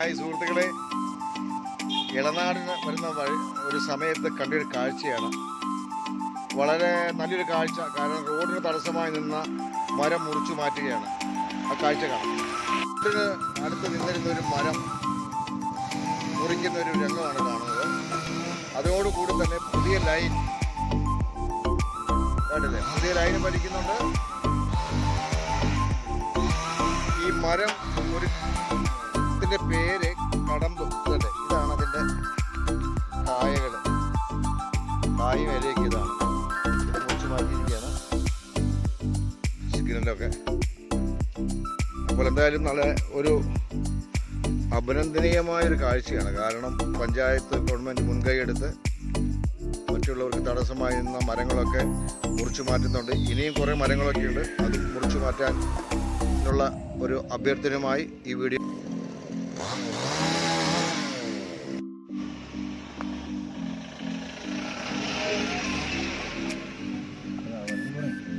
Hi സുഹൃത്തുക്കളെ, ഇളനാടിന് വരുന്ന ഒരു സമയത്ത് കണ്ടൊരു കാഴ്ചയാണ്. വളരെ നല്ലൊരു കാഴ്ച. കാരണം റോഡിന് തടസ്സമായി നിന്ന മരം മുറിച്ചു മാറ്റുകയാണ്. ആ കാഴ്ച കാണാം. റോഡിന് അടുത്ത് നിന്നിരുന്ന ഒരു മരം മുറിക്കുന്ന ഒരു രംഗമാണ് കാണുന്നത്. അതോടുകൂടി തന്നെ പുതിയ ലൈൻ കണ്ടില്ലേ, പുതിയ ലൈന് വലിക്കുന്നുണ്ട്. ഈ മരം ഇതിൻ്റെ പേര് കടമ്പ്. അല്ലേ, ഇതാണ് അതിൻ്റെ കായകൾ. കായും ഇലയൊക്കെ ഇതാണ്. ഇത് മുറിച്ച് മാറ്റിയിരിക്കുകയാണ് സിഗ്നലൊക്കെ. അപ്പോൾ എന്തായാലും നല്ല ഒരു അഭിനന്ദനീയമായൊരു കാഴ്ചയാണ്. കാരണം പഞ്ചായത്ത് ഗവൺമെൻറ് മുൻകൈയെടുത്ത് മറ്റുള്ളവർക്ക് തടസ്സമായി നിന്ന മരങ്ങളൊക്കെ മുറിച്ചു മാറ്റുന്നുണ്ട്. ഇനിയും കുറേ മരങ്ങളൊക്കെ ഉണ്ട്, അത് മുറിച്ചു മാറ്റാനുള്ള ഒരു അഭ്യർത്ഥനയുമായി ഈ വീഡിയോ